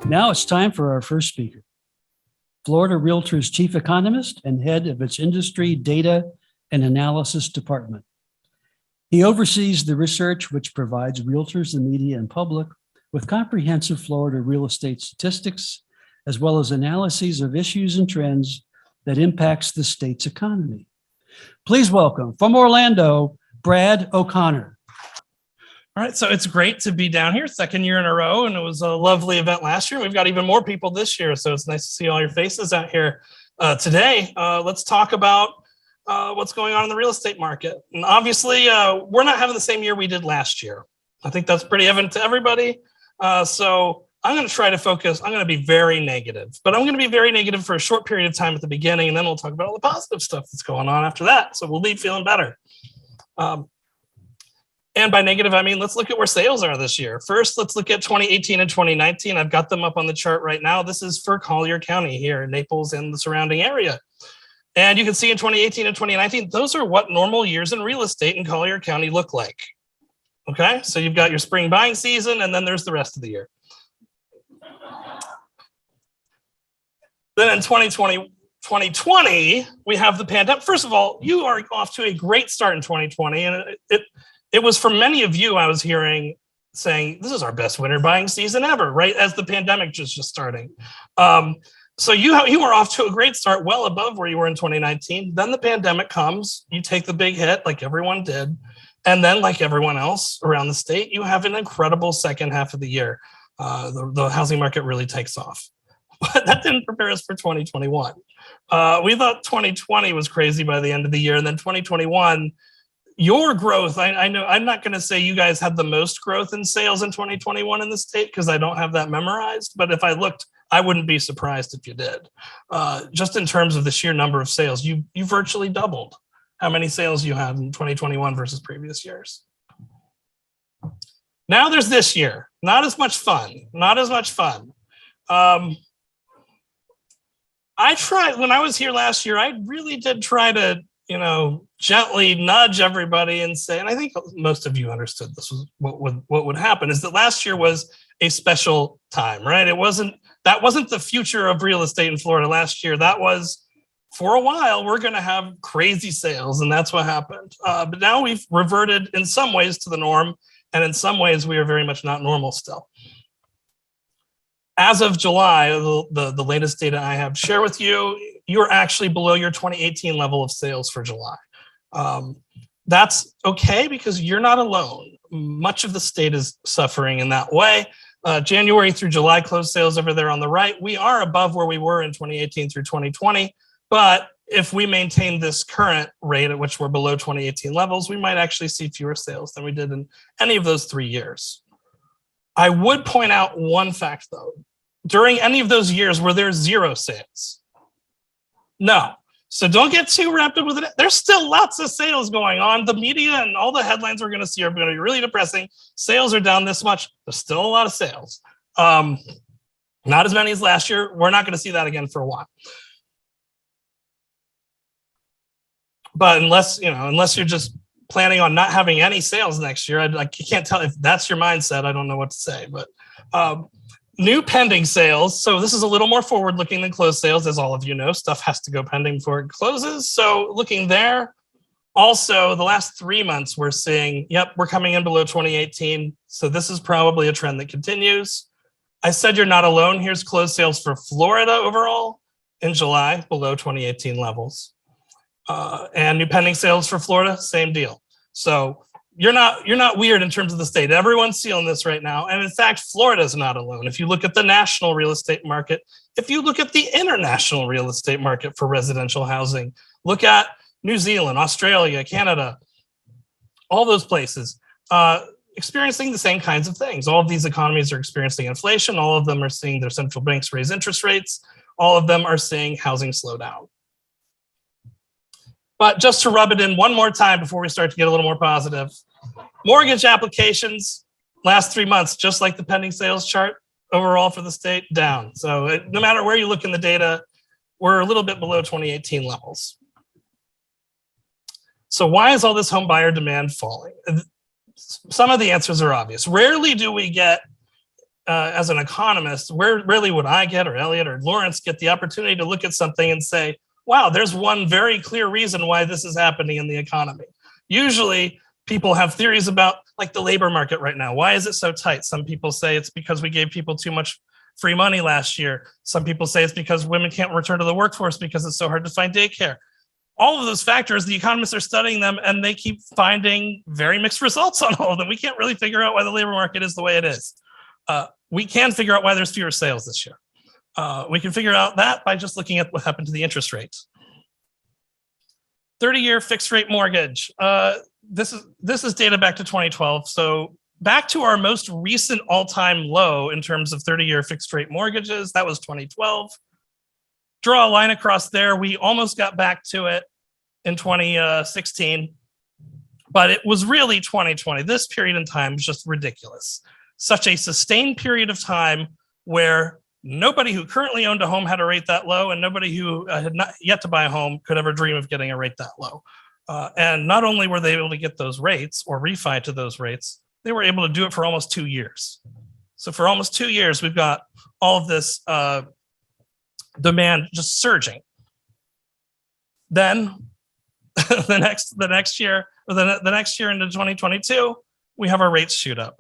Now it's time for our first speaker, Florida Realtors Chief Economist and head of its Industry Data and Analysis Department. He oversees the research which provides realtors, the media, and public with comprehensive Florida real estate statistics, as well as analyses of issues and trends that impacts the state's economy. Please welcome, from Orlando, Brad O'Connor. All right, so it's great to be down here, second year in a row, and it was a lovely event last year. We've got even more people this year, so it's nice to see all your faces out here. Today, let's talk about what's going on in the real estate market. And obviously, we're not having the same year we did last year. I think that's pretty evident to everybody. So I'm going to try to focus. I'm going to be very negative, but I'm going to be very negative for a short period of time at the beginning, and then we'll talk about all the positive stuff that's going on after that. So we'll leave feeling better. And by negative, I mean, let's look at where sales are this year. First, let's look at 2018 and 2019. I've got them up on the chart right now. This is for Collier County here in Naples and the surrounding area. And you can see in 2018 and 2019, those are what normal years in real estate in Collier County look like. Okay, so you've got your spring buying season, and then there's the rest of the year. Then in 2020, we have the pandemic. First of all, you are off to a great start in 2020, and it was for many of you, I was hearing saying, this is our best winter buying season ever, right? As the pandemic just starting. So you were off to a great start, well above where you were in 2019. Then the pandemic comes, you take the big hit like everyone did. And then like everyone else around the state, you have an incredible second half of the year. The housing market really takes off. But that didn't prepare us for 2021. We thought 2020 was crazy by the end of the year. And then 2021, your growth, I know I'm not going to say you guys had the most growth in sales in 2021 in the state because I don't have that memorized. But if I looked, I wouldn't be surprised if you did. Just in terms of the sheer number of sales, you virtually doubled how many sales you had in 2021 versus previous years. Now there's this year, not as much fun. I tried, when I was here last year, I really did try to, gently nudge everybody and say, and I think most of you understood this was what would happen, is that last year was a special time, right? That wasn't the future of real estate in Florida last year. That was, for a while, we're going to have crazy sales, and that's what happened. But now we've reverted in some ways to the norm, and in some ways we are very much not normal still. As of July, the latest data I have to share with you, you're actually below your 2018 level of sales for July. That's okay because you're not alone. Much of the state is suffering in that way. January through July closed sales over there on the right. We are above where we were in 2018 through 2020. But if we maintain this current rate at which we're below 2018 levels, we might actually see fewer sales than we did in any of those 3 years. I would point out one fact, though. During any of those years, were there zero sales? No. So don't get too wrapped up with it. There's still lots of sales going on. The media and all the headlines we're going to see are going to be really depressing. Sales are down this much. There's still a lot of sales. Not as many as last year. We're not going to see that again for a while. But unless you're just planning on not having any sales next year, I can't tell if that's your mindset. I don't know what to say. But new pending sales. So this is a little more forward-looking than closed sales, as all of you know. Stuff has to go pending before it closes. So looking there, also the last 3 months, we're seeing, we're coming in below 2018. So this is probably a trend that continues. I said you're not alone. Here's closed sales for Florida overall in July, below 2018 levels. And new pending sales for Florida, same deal. So you're not weird in terms of the state. Everyone's feeling this right now. And in fact, Florida is not alone. If you look at the national real estate market, if you look at the international real estate market for residential housing, look at New Zealand, Australia, Canada, all those places, experiencing the same kinds of things. All of these economies are experiencing inflation. All of them are seeing their central banks raise interest rates. All of them are seeing housing slow down. But just to rub it in one more time before we start to get a little more positive, mortgage applications last 3 months, just like the pending sales chart overall for the state, down. So no matter where you look in the data, we're a little bit below 2018 levels. So why is all this home buyer demand falling? Some of the answers are obvious. Rarely do we get as an economist, where really would I get, or Elliot or Lawrence get the opportunity to look at something and say, wow, there's one very clear reason why this is happening in the economy. Usually people have theories about like the labor market right now. Why is it so tight? Some people say it's because we gave people too much free money last year. Some people say it's because women can't return to the workforce because it's so hard to find daycare. All of those factors, the economists are studying them and they keep finding very mixed results on all of them. We can't really figure out why the labor market is the way it is. We can figure out why there's fewer sales this year. We can figure out that by just looking at what happened to the interest rates. 30-year fixed rate mortgage. This is data back to 2012. So back to our most recent all-time low in terms of 30-year fixed rate mortgages, that was 2012. Draw a line across there. We almost got back to it in 2016, but it was really 2020. This period in time was just ridiculous. Such a sustained period of time where nobody who currently owned a home had a rate that low, and nobody who had not yet to buy a home could ever dream of getting a rate that low. And not only were they able to get those rates or refi to those rates, they were able to do it for almost 2 years. So for almost 2 years, we've got all of this demand just surging. Then the next year into 2022, we have our rates shoot up.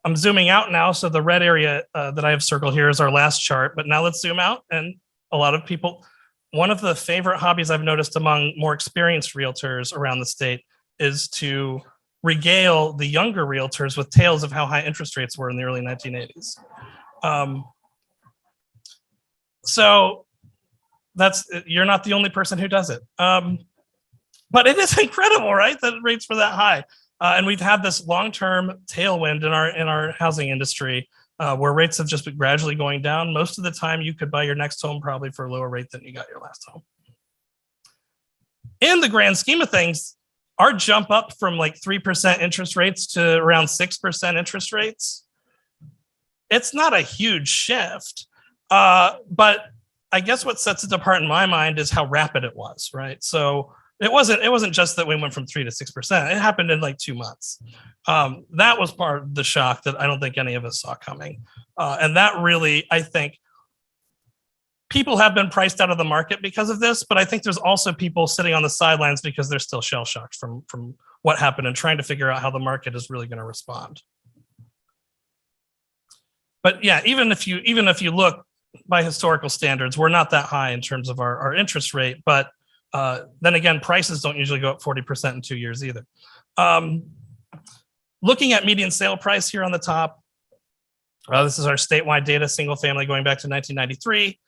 I'm zooming out now, so the red area that I have circled here is our last chart, but now let's zoom out. And a lot of people, one of the favorite hobbies I've noticed among more experienced realtors around the state is to regale the younger realtors with tales of how high interest rates were in the early 1980s. So you're not the only person who does it. But it is incredible, right, that rates were that high. And we've had this long-term tailwind in our housing industry where rates have just been gradually going down. Most of the time, you could buy your next home probably for a lower rate than you got your last home. In the grand scheme of things, our jump up from like 3% interest rates to around 6% interest rates, it's not a huge shift. But I guess what sets it apart in my mind is how rapid it was, right? So it wasn't just that we went from 3 to 6%. It happened in like 2 months. That was part of the shock that I don't think any of us saw coming. And that really, I think, people have been priced out of the market because of this, but I think there's also people sitting on the sidelines because they're still shell shocked from what happened and trying to figure out how the market is really going to respond. But yeah, even if you look by historical standards, we're not that high in terms of our interest rate, but then again, prices don't usually go up 40% in 2 years either. Looking at median sale price here on the top, this is our statewide data, single family going back to 1993.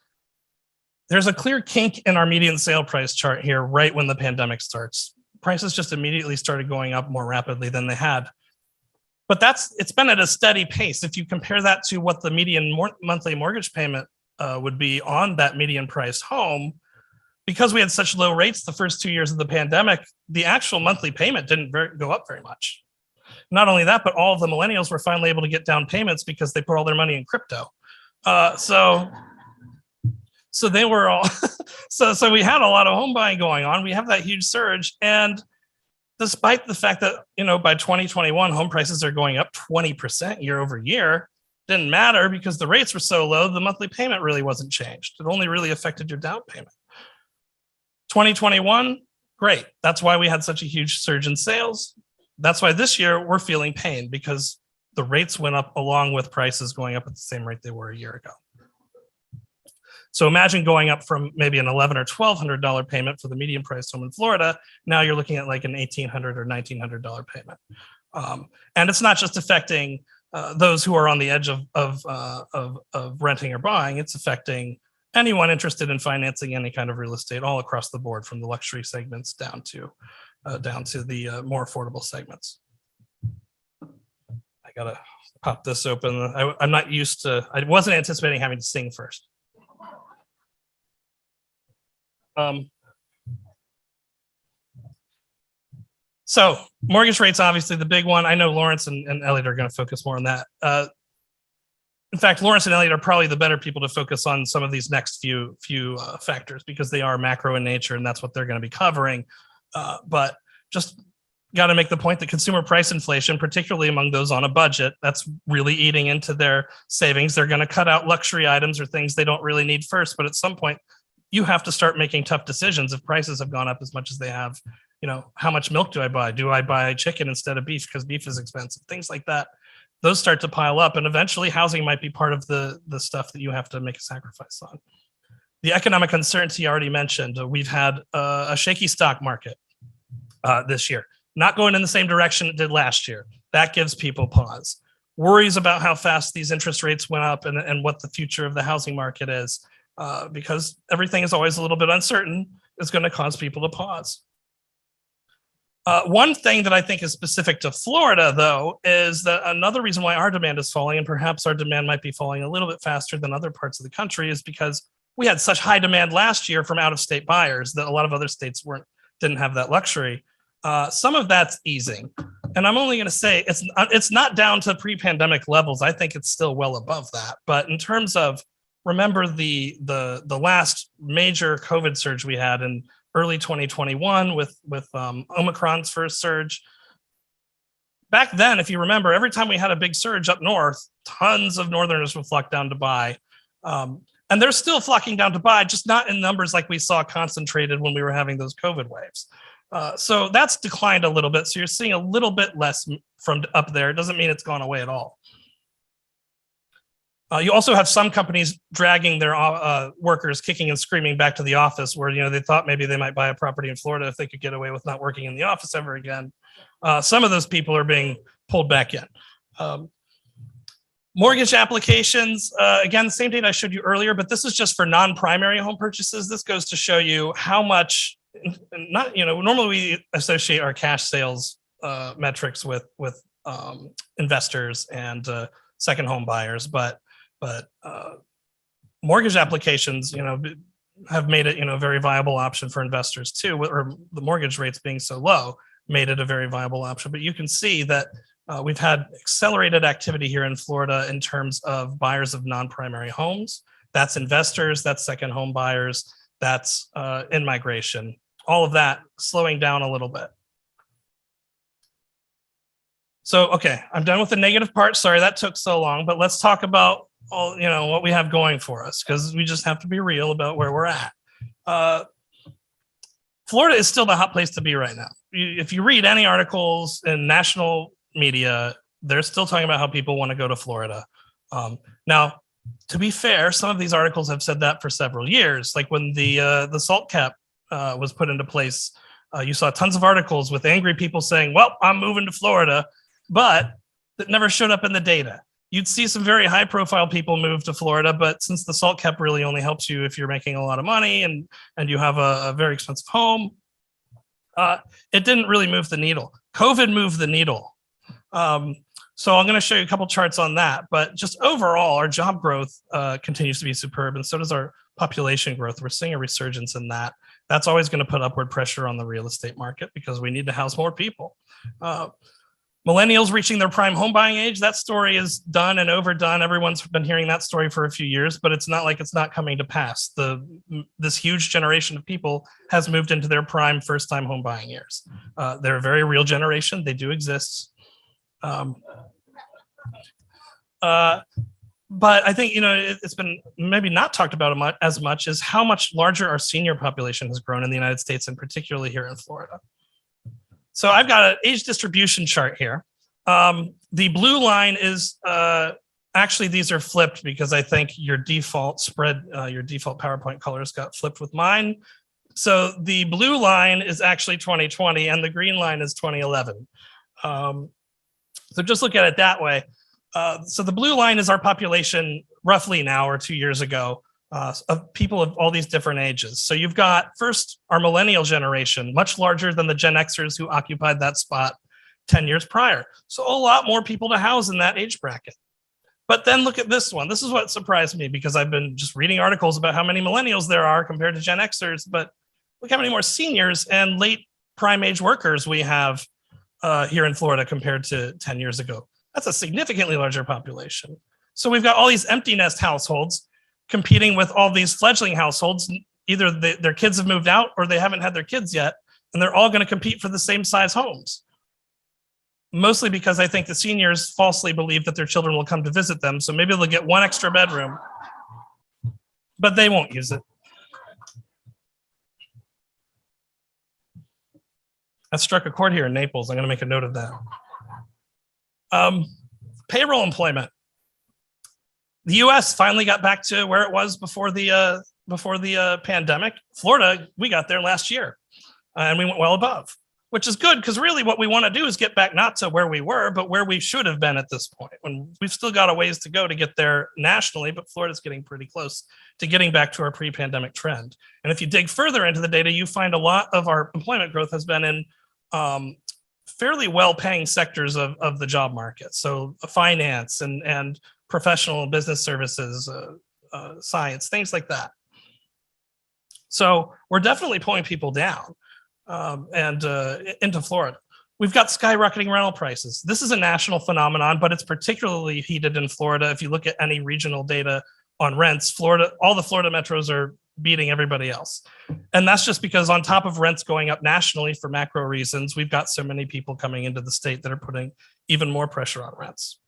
There's a clear kink in our median sale price chart here right when the pandemic starts. Prices just immediately started going up more rapidly than they had. But it's been at a steady pace. If you compare that to what the median monthly mortgage payment would be on that median priced home, because we had such low rates the first 2 years of the pandemic, the actual monthly payment didn't go up very much. Not only that, but all of the millennials were finally able to get down payments because they put all their money in crypto. So they were all, so we had a lot of home buying going on. We have that huge surge. And despite the fact that, by 2021, home prices are going up 20% year over year, didn't matter because the rates were so low, the monthly payment really wasn't changed. It only really affected your down payment. 2021, great. That's why we had such a huge surge in sales. That's why this year we're feeling pain because the rates went up along with prices going up at the same rate they were a year ago. So imagine going up from maybe an $1,100 or $1,200 payment for the median price home in Florida. Now you're looking at like an $1,800 or $1,900 payment. And it's not just affecting those who are on the edge of renting or buying. It's affecting anyone interested in financing any kind of real estate all across the board, from the luxury segments down to the more affordable segments. I gotta pop this open. I'm not used to. I wasn't anticipating having to sing first. So mortgage rates, obviously the big one. I know Lawrence and Elliot are going to focus more on that. In fact, Lawrence and Elliot are probably the better people to focus on some of these next few factors because they are macro in nature and that's what they're going to be covering. But just got to make the point that consumer price inflation, particularly among those on a budget, that's really eating into their savings. They're going to cut out luxury items or things they don't really need first. But at some point, you have to start making tough decisions. If prices have gone up as much as they have, how much milk do I buy? Do I buy chicken instead of beef because beef is expensive? Things like that. Those start to pile up, and eventually housing might be part of the stuff that you have to make a sacrifice on. The economic uncertainty I already mentioned. We've had a shaky stock market this year, not going in the same direction it did last year. That gives people pause. Worries about how fast these interest rates went up and what the future of the housing market is, because everything is always a little bit uncertain, is going to cause people to pause. One thing that I think is specific to Florida, though, is that another reason why our demand is falling, and perhaps our demand might be falling a little bit faster than other parts of the country, is because we had such high demand last year from out-of-state buyers that a lot of other states didn't have that luxury. Some of that's easing, and I'm only going to say it's not down to pre-pandemic levels. I think it's still well above that. But in terms of, remember the last major COVID surge we had in early 2021 with Omicron's first surge. Back then, if you remember, every time we had a big surge up north, tons of Northerners would flock down to buy. And they're still flocking down to buy, just not in numbers like we saw concentrated when we were having those COVID waves. So that's declined a little bit. So you're seeing a little bit less from up there. It doesn't mean it's gone away at all. You also have some companies dragging their workers kicking and screaming back to the office where, they thought maybe they might buy a property in Florida if they could get away with not working in the office ever again. Some of those people are being pulled back in. Mortgage applications, again, the same data I showed you earlier, but this is just for non-primary home purchases. This goes to show you how much, normally we associate our cash sales metrics with investors and second home buyers, but mortgage applications, have made it, a very viable option for investors too, or the mortgage rates being so low made it a very viable option. But you can see that we've had accelerated activity here in Florida in terms of buyers of non-primary homes. That's investors, that's second home buyers, that's in-migration. All of that slowing down a little bit. So, okay, I'm done with the negative part. Sorry that took so long, but let's talk about all, what we have going for us, because we just have to be real about where we're at. Florida is still the hot place to be right now. If you read any articles in national media, they're still talking about how people want to go to Florida. Now, to be fair, some of these articles have said that for several years. Like when the SALT cap was put into place, you saw tons of articles with angry people saying, well, I'm moving to Florida, but that never showed up in the data. You'd see some very high profile people move to Florida, but since the SALT cap really only helps you if you're making a lot of money and you have a very expensive home, it didn't really move the needle. COVID moved the needle. So I'm going to show you a couple charts on that, but just overall, our job growth continues to be superb, and so does our population growth. We're seeing a resurgence in that. That's always going to put upward pressure on the real estate market because we need to house more people. Millennials reaching their prime home buying age, that story is done and overdone. Everyone's been hearing that story for a few years, but it's not like it's not coming to pass. This huge generation of people has moved into their prime first-time home buying years. They're a very real generation. They do exist. But I think, it's been maybe not talked about as much as how much larger our senior population has grown in the United States, and particularly here in Florida. So I've got an age distribution chart here. The blue line is, actually these are flipped because I think your default PowerPoint colors got flipped with mine. So the blue line is actually 2020 and the green line is 2011. So just look at it that way. So the blue line is our population roughly now or 2 years ago of people of all these different ages. So you've got first our millennial generation, much larger than the Gen Xers who occupied that spot 10 years prior. So a lot more people to house in that age bracket. But then look at this one. This is what surprised me because I've been just reading articles about how many millennials there are compared to Gen Xers, but look how many more seniors and late prime age workers we have here in Florida compared to 10 years ago. That's a significantly larger population. So we've got all these empty nest households competing with all these fledgling households. Either their kids have moved out or they haven't had their kids yet, and they're all going to compete for the same size homes. mostly because I think the seniors falsely believe that their children will come to visit them. So maybe they'll get one extra bedroom, but they won't use it. I struck a chord here in Naples. I'm going to make a note of that. Payroll employment. The U.S. finally got back to where it was before the pandemic. Florida, we got there last year, and we went well above, which is good because really what we want to do is get back not to where we were, but where we should have been at this point. When we've still got a ways to go to get there nationally, but Florida's getting pretty close to getting back to our pre-pandemic trend. And if you dig further into the data, you find a lot of our employment growth has been in fairly well-paying sectors of the job market. So finance and professional business services, science, things like that. So we're definitely pulling people down and into Florida. We've got skyrocketing rental prices. This is a national phenomenon, but it's particularly heated in Florida. If you look at any regional data on rents, Florida, all the Florida metros are beating everybody else. And that's just because on top of rents going up nationally for macro reasons, we've got so many people coming into the state that are putting even more pressure on rents.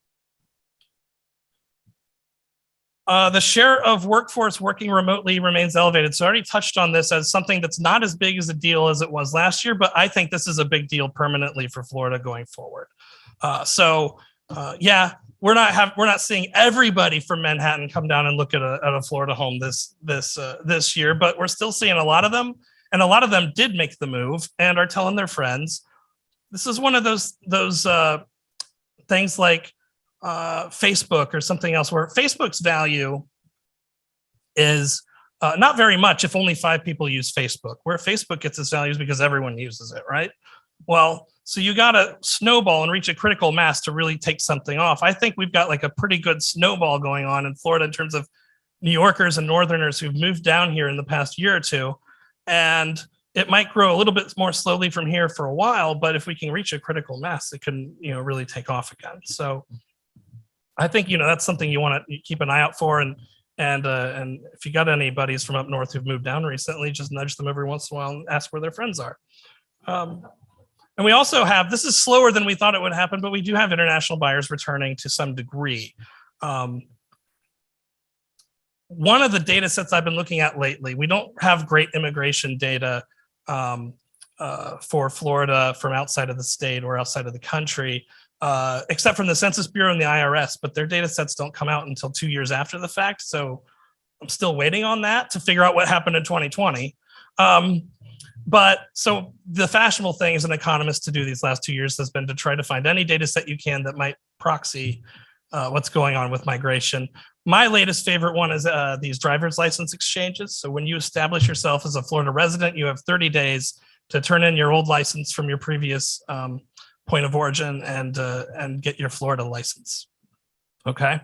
The share of workforce working remotely remains elevated. So I already touched on this as something that's not as big as a deal as it was last year, but I think this is a big deal permanently for Florida going forward. Yeah, we're not seeing everybody from Manhattan come down and look at a Florida home this year, but we're still seeing a lot of them, and a lot of them did make the move and are telling their friends. This is one of those things like Facebook or something else where Facebook's value is not very much if only 5 people use Facebook. Where Facebook gets its values because everyone uses it, right? Well, so you got to snowball and reach a critical mass to really take something off. I think we've got like a pretty good snowball going on in Florida in terms of New Yorkers and Northerners who've moved down here in the past year or two. And it might grow a little bit more slowly from here for a while, but if we can reach a critical mass, it can, really take off again. So I think, that's something you want to keep an eye out for. And if you got any buddies from up north who've moved down recently, just nudge them every once in a while and ask where their friends are. And we also have, this is slower than we thought it would happen, but we do have international buyers returning to some degree. One of the data sets I've been looking at lately, we don't have great immigration data for Florida from outside of the state or outside of the country. Except from the Census Bureau and the IRS, but their data sets don't come out until 2 years after the fact. So I'm still waiting on that to figure out what happened in 2020. But so the fashionable thing as an economist to do these last 2 years has been to try to find any data set you can that might proxy what's going on with migration. My latest favorite one is these driver's license exchanges. So when you establish yourself as a Florida resident, you have 30 days to turn in your old license from your previous point of origin and get your Florida license. Okay,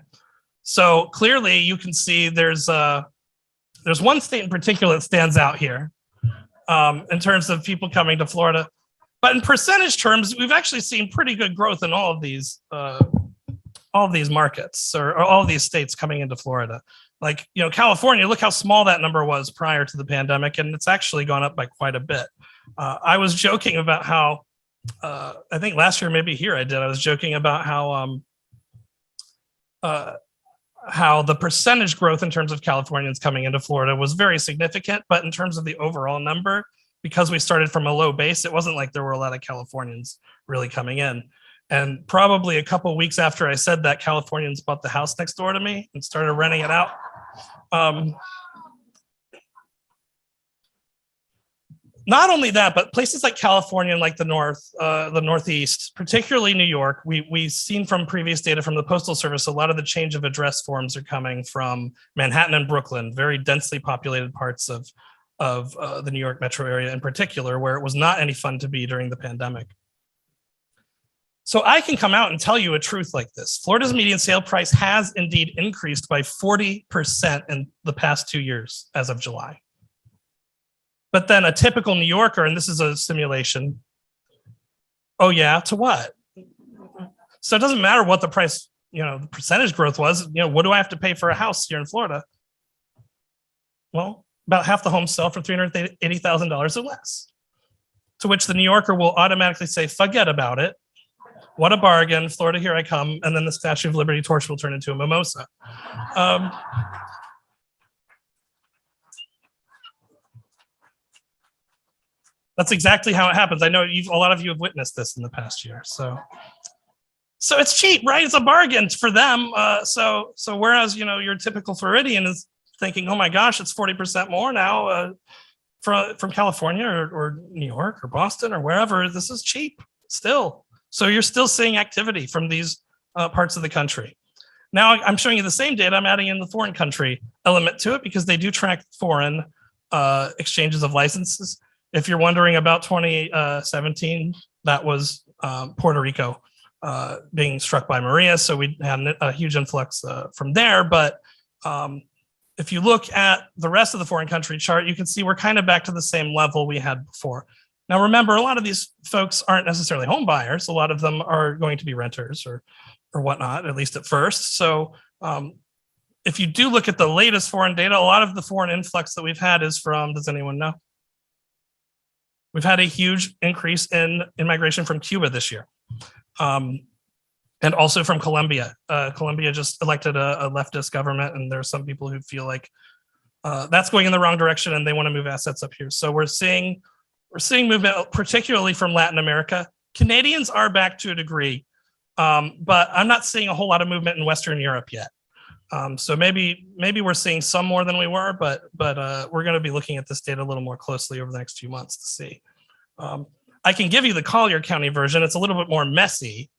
so clearly you can see there's one state in particular that stands out here in terms of people coming to Florida, but in percentage terms, we've actually seen pretty good growth in all of these markets or all of these states coming into Florida. Like California, look how small that number was prior to the pandemic, and it's actually gone up by quite a bit. I was joking about how. I think last year, maybe here I was joking about how the percentage growth in terms of Californians coming into Florida was very significant, but in terms of the overall number, because we started from a low base, it wasn't like there were a lot of Californians really coming in. And probably a couple of weeks after I said that, Californians bought the house next door to me and started renting it out. Not only that, but places like California and like the Northeast, particularly New York, we've seen from previous data from the Postal Service, a lot of the change of address forms are coming from Manhattan and Brooklyn, very densely populated parts of the New York metro area in particular, where it was not any fun to be during the pandemic. So I can come out and tell you a truth like this. Florida's median sale price has indeed increased by 40% in the past 2 years as of July. But then a typical New Yorker, and this is a simulation, oh yeah, to what? So it doesn't matter what the price, the percentage growth was, what do I have to pay for a house here in Florida? Well, about half the homes sell for $380,000 or less. To which the New Yorker will automatically say, forget about it. What a bargain. Florida, here I come. And then the Statue of Liberty torch will turn into a mimosa. That's exactly how it happens. I know a lot of you have witnessed this in the past year. So it's cheap, right? It's a bargain for them. So whereas, your typical Floridian is thinking, oh my gosh, it's 40% more now from California or New York or Boston or wherever, this is cheap still. So you're still seeing activity from these parts of the country. Now I'm showing you the same data. I'm adding in the foreign country element to it because they do track foreign exchanges of licenses. If you're wondering about 2017, that was Puerto Rico being struck by Maria. So we had a huge influx from there. But if you look at the rest of the foreign country chart, you can see we're kind of back to the same level we had before. Now, remember, a lot of these folks aren't necessarily home buyers. A lot of them are going to be renters or whatnot, at least at first. So if you do look at the latest foreign data, a lot of the foreign influx that we've had is from, does anyone know? We've had a huge increase in migration from Cuba this year. And also from Colombia. Colombia just elected a leftist government, and there's some people who feel like that's going in the wrong direction and they want to move assets up here. So we're seeing movement, particularly from Latin America. Canadians are back to a degree, but I'm not seeing a whole lot of movement in Western Europe yet. So maybe we're seeing some more than we were, but we're going to be looking at this data a little more closely over the next few months to see. I can give you the Collier County version. It's a little bit more messy,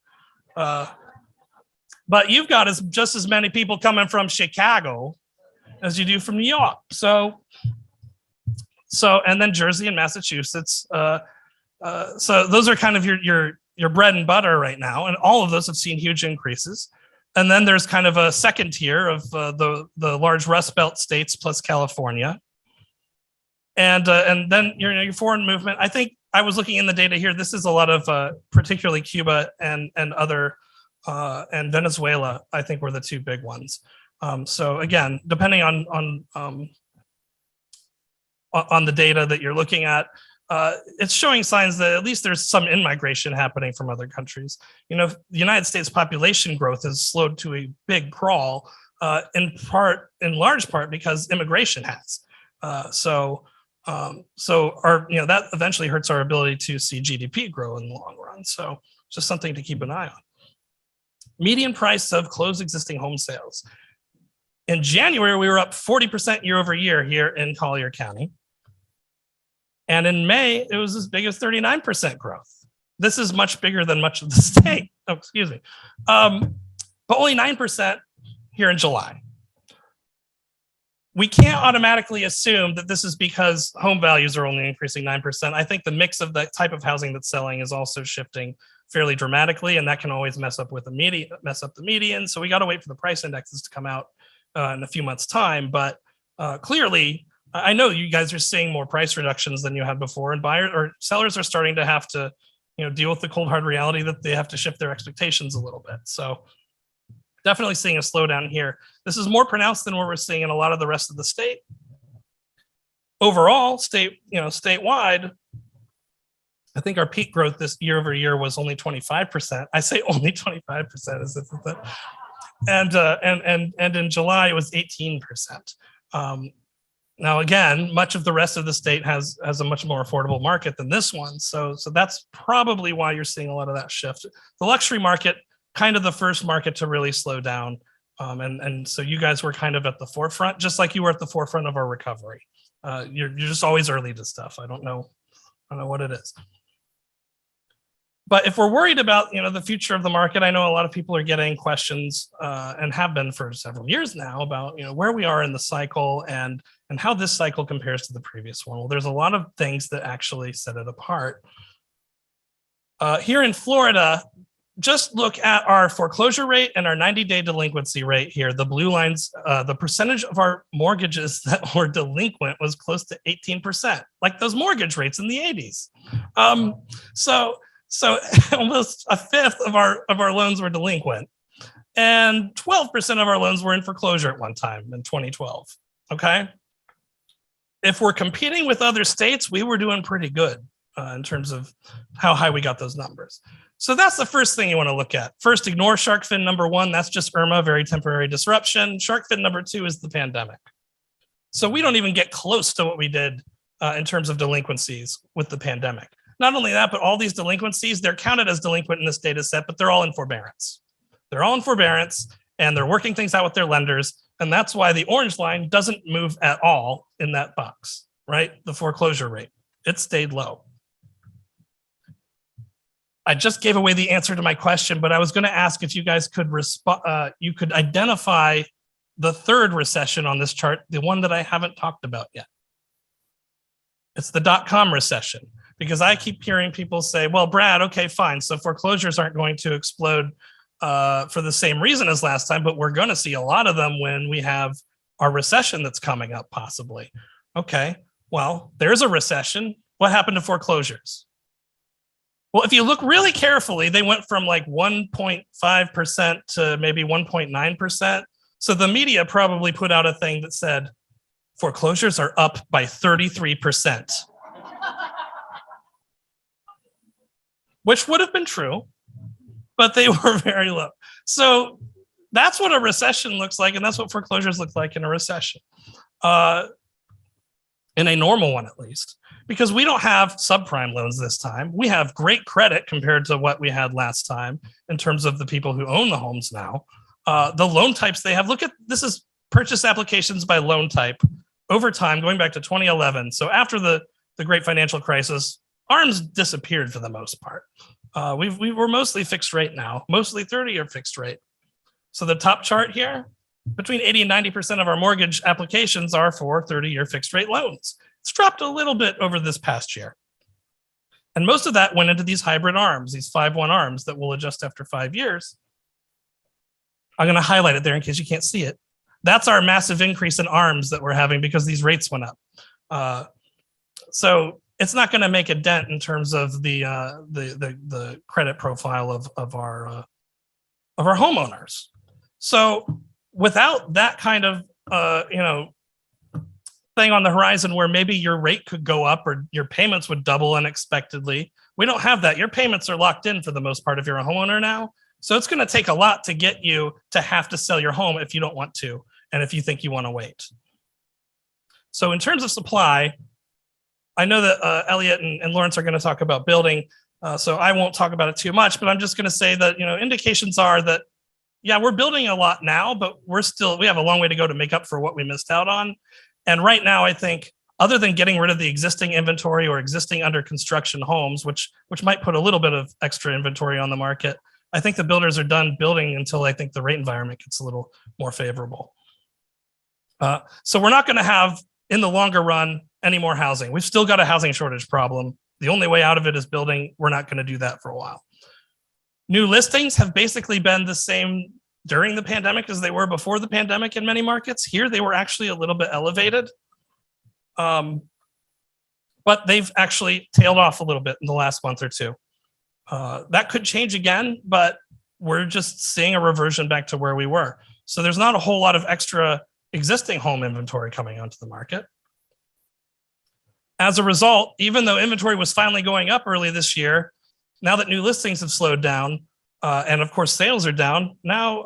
but you've got just as many people coming from Chicago as you do from New York. So and then Jersey and Massachusetts. So those are kind of your bread and butter right now, and all of those have seen huge increases. And then there's kind of a second tier of the large Rust Belt states plus California. And then your foreign movement. I think I was looking in the data here. This is a lot of particularly Cuba and other and Venezuela. I think were the two big ones. So again, depending on the data that you're looking at, it's showing signs that at least there's some in-migration happening from other countries. The United States population growth has slowed to a big crawl, in large part because immigration has. So that eventually hurts our ability to see GDP grow in the long run. So just something to keep an eye on. Median price of closed existing home sales. In January, we were up 40% year over year here in Collier County. And in May, it was as big as 39% growth. This is much bigger than much of the state. Oh, excuse me. But only 9% here in July. We can't automatically assume that this is because home values are only increasing 9%. I think the mix of the type of housing that's selling is also shifting fairly dramatically, and that can always mess up the median. So we got to wait for the price indexes to come out in a few months' time. But clearly, I know you guys are seeing more price reductions than you had before, and buyers or sellers are starting to have to, deal with the cold hard reality that they have to shift their expectations a little bit. So definitely seeing a slowdown here. This is more pronounced than what we're seeing in a lot of the rest of the state. Overall, statewide, I think our peak growth this year over year was only 25%. I say only 25% as if that, and in July it was 18%. Now, again, much of the rest of the state has a much more affordable market than this one. So that's probably why you're seeing a lot of that shift. The luxury market, kind of the first market to really slow down. And so you guys were kind of at the forefront, just like you were at the forefront of our recovery. You're just always early to stuff. I don't know what it is. But if we're worried about, the future of the market, I know a lot of people are getting questions and have been for several years now about, where we are in the cycle and how this cycle compares to the previous one. Well, there's a lot of things that actually set it apart. Here in Florida, just look at our foreclosure rate and our 90-day delinquency rate here. The blue lines, the percentage of our mortgages that were delinquent was close to 18%, like those mortgage rates in the 80s. So almost a fifth of our loans were delinquent, and 12% of our loans were in foreclosure at one time in 2012. Okay. If we're competing with other states, we were doing pretty good. in terms of how high we got those numbers. So that's the first thing you want to look at. First, ignore shark fin number 1. That's just Irma, very temporary disruption. Shark fin number 2 is the pandemic. So we don't even get close to what we did in terms of delinquencies with the pandemic. Not only that, but all these delinquencies, they're counted as delinquent in this data set, but they're all in forbearance. They're all in forbearance, and they're working things out with their lenders. And that's why the orange line doesn't move at all in that box, right? The foreclosure rate, it stayed low. I just gave away the answer to my question, but I was going to ask if you guys could you could identify the third recession on this chart, the one that I haven't talked about yet. It's the dot-com recession, because I keep hearing people say, well, Brad, okay, fine. So foreclosures aren't going to explode for the same reason as last time, but we're going to see a lot of them when we have our recession that's coming up, possibly. Okay, well, there's a recession. What happened to foreclosures? Well, if you look really carefully, they went from like 1.5% to maybe 1.9%. So the media probably put out a thing that said, foreclosures are up by 33%. Which would have been true, but they were very low. So that's what a recession looks like, and that's what foreclosures look like in a recession. In a normal one, at least. Because we don't have subprime loans this time. We have great credit compared to what we had last time in terms of the people who own the homes now. The loan types they have, look at, this is purchase applications by loan type over time, going back to 2011. So after the great financial crisis, ARMs disappeared for the most part. We were mostly fixed rate now, mostly 30-year fixed rate. So the top chart here, between 80 and 90% of our mortgage applications are for 30-year fixed rate loans. It's dropped a little bit over this past year. And most of that went into these hybrid ARMs, these 5/1 ARMs that will adjust after 5 years. I'm going to highlight it there in case you can't see it. That's our massive increase in ARMs that we're having because these rates went up. So it's not going to make a dent in terms of the credit profile of our homeowners. So without that kind of thing on the horizon where maybe your rate could go up or your payments would double unexpectedly, we don't have that. Your payments are locked in for the most part if you're a homeowner now. So it's going to take a lot to get you to have to sell your home if you don't want to, and if you think you want to wait. So in terms of supply, I know that Elliot and Lawrence are going to talk about building, so I won't talk about it too much, but I'm just going to say that, indications are that, yeah, we're building a lot now, but we have a long way to go to make up for what we missed out on. And right now, I think, other than getting rid of the existing inventory or existing under construction homes, which might put a little bit of extra inventory on the market, I think the builders are done building until I think the rate environment gets a little more favorable. So we're not going to have, in the longer run, any more housing. We've still got a housing shortage problem. The only way out of it is building. We're not going to do that for a while. New listings have basically been the same during the pandemic as they were before the pandemic in many markets. Here, they were actually a little bit elevated. But they've actually tailed off a little bit in the last month or two. That could change again, but we're just seeing a reversion back to where we were. So there's not a whole lot of extra existing home inventory coming onto the market. As a result, even though inventory was finally going up early this year, now that new listings have slowed down, and of course sales are down now,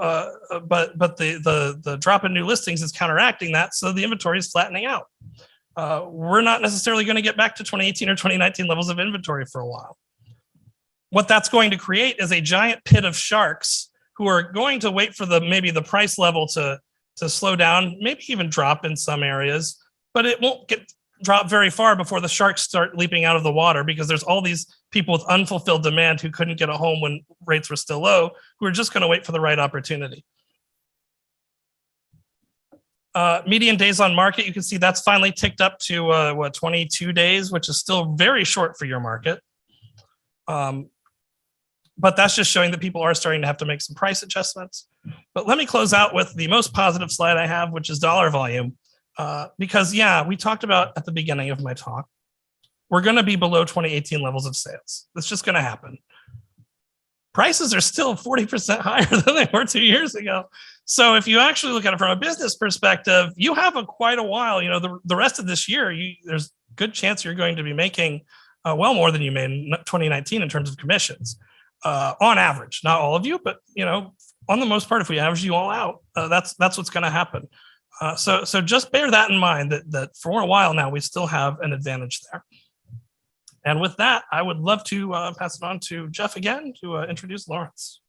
but the drop in new listings is counteracting that, so the inventory is flattening out. We're not necessarily going to get back to 2018 or 2019 levels of inventory for a while. What that's going to create is a giant pit of sharks who are going to wait for maybe the price level to slow down, maybe even drop in some areas, but it won't drop very far before the sharks start leaping out of the water, because there's all these people with unfulfilled demand who couldn't get a home when rates were still low, who are just going to wait for the right opportunity. Median days on market, you can see that's finally ticked up to 22 days, which is still very short for your market. But that's just showing that people are starting to have to make some price adjustments. But let me close out with the most positive slide I have, which is dollar volume. Because, yeah, we talked about at the beginning of my talk, we're going to be below 2018 levels of sales. That's just going to happen. Prices are still 40% higher than they were 2 years ago. So if you actually look at it from a business perspective, you have quite a while. The rest of this year, there's a good chance you're going to be making well more than you made in 2019 in terms of commissions, on average. Not all of you, but on the most part, if we average you all out, that's what's going to happen. So just bear that in mind, that for a while now, we still have an advantage there. And with that, I would love to pass it on to Jeff again to introduce Lawrence.